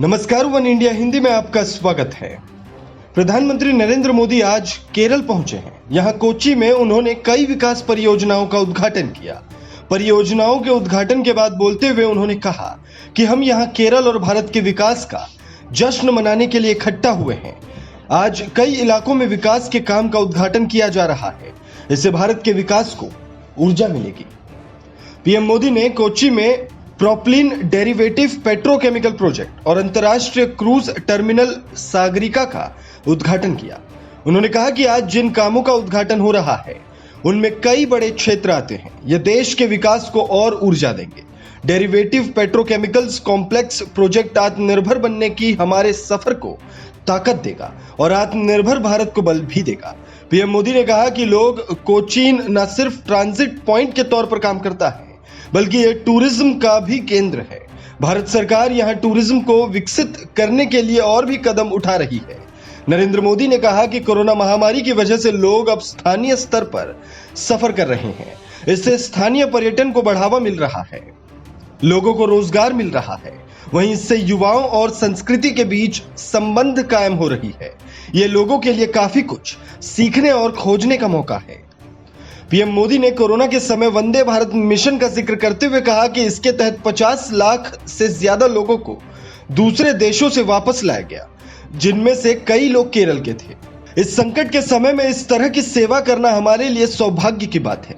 नमस्कार, one India Hindi में आपका स्वागत है। प्रधानमंत्री नरेंद्र मोदी आज केरल पहुंचे हैं। यहां कोच्चि में उन्होंने कई विकास परियोजनाओं का उद्घाटन किया। परियोजनाओं के उद्घाटन के बाद बोलते हुए उन्होंने कहा कि हम यहां केरल और भारत के विकास का जश्न मनाने के लिए इकट्ठा हुए हैं। आज कई इलाकों में विकास के काम का उद्घाटन किया जा रहा है। इससे भारत के विकास को ऊर्जा मिलेगी। पीएम मोदी ने कोच्चि में प्रोपलीन डेरिवेटिव पेट्रोकेमिकल प्रोजेक्ट और अंतर्राष्ट्रीय क्रूज टर्मिनल सागरिका का उद्घाटन किया। उन्होंने कहा कि आज जिन कामों का उद्घाटन हो रहा है उनमें कई बड़े क्षेत्र आते हैं। ये देश के विकास को और ऊर्जा देंगे। डेरिवेटिव पेट्रोकेमिकल्स कॉम्प्लेक्स प्रोजेक्ट आत्मनिर्भर बनने की हमारे सफर को ताकत देगा और आत्मनिर्भर भारत को बल भी देगा। पीएम मोदी ने कहा कि लोग कोचीन न सिर्फ ट्रांजिट पॉइंट के तौर पर काम करता है बल्कि ये टूरिज्म का भी केंद्र है। भारत सरकार यहां टूरिज्म को विकसित करने के लिए और भी कदम उठा रही है। नरेंद्र मोदी ने कहा कि कोरोना महामारी की वजह से लोग अब स्थानीय स्तर पर सफर कर रहे हैं। इससे स्थानीय पर्यटन को बढ़ावा मिल रहा है, लोगों को रोजगार मिल रहा है। वहीं इससे युवाओं और संस्कृति के बीच संबंध कायम हो रही है। ये लोगों के लिए काफी कुछ सीखने और खोजने का मौका है। पीएम मोदी ने कोरोना के समय वंदे भारत मिशन का जिक्र करते हुए कहा कि इसके तहत 50 लाख से ज्यादा लोगों को दूसरे देशों से वापस लाया गया, जिनमें से कई लोग केरल के थे। इस संकट के समय में इस तरह की सेवा करना हमारे लिए सौभाग्य की बात है।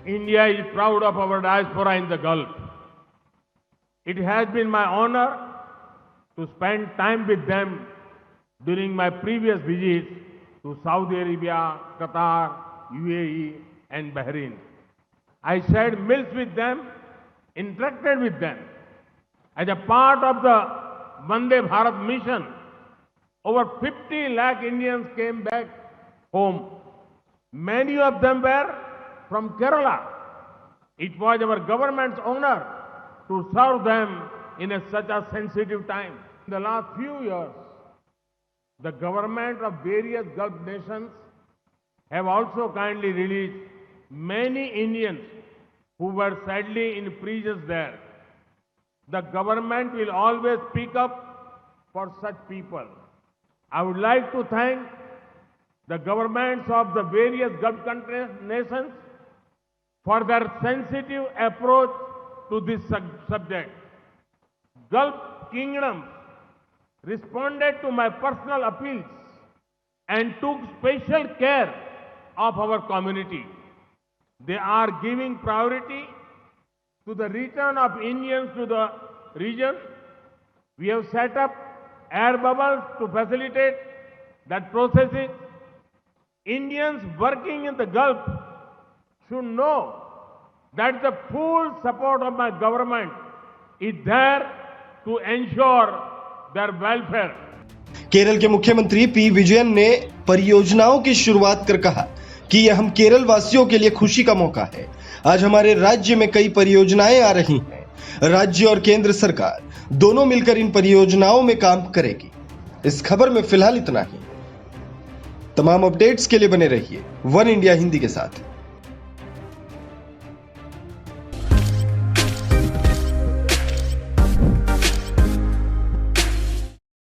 India is proud of our diaspora in the Gulf. It has been my honor to spend time with them during my previous visits to Saudi Arabia, Qatar, UAE and Bahrain. I shared meals with them, interacted with them. As a part of the Vande Bharat mission, over 50 lakh Indians came back home. Many of them were from Kerala. It was our government's honor to serve them in such a sensitive time. In the last few years, the government of various Gulf nations have also kindly released many Indians who were sadly in prisons there. The government will always speak up for such people. I would like to thank the governments of the various Gulf nations for their sensitive approach to this subject. Gulf kingdoms responded to my personal appeals and took special care of our community. They are giving priority to the return of Indians to the region. We have set up air bubbles to facilitate that processing. Indians working in the Gulf should know that the full support of my government is there to ensure their welfare. Kerala के मुख्यमंत्री P Vijayan ने परियोजनाओं की शुरुआत कर कहा कि यह हम केरल वासियों के लिए खुशी का मौका है। आज हमारे राज्य में कई परियोजनाएं आ रही हैं। राज्य और केंद्र सरकार दोनों मिलकर इन परियोजनाओं में काम करेगी। इस खबर में फिलहाल इतना ही। तमाम अपडेट्स के लिए बने रहिए वन इंडिया हिंदी के साथ।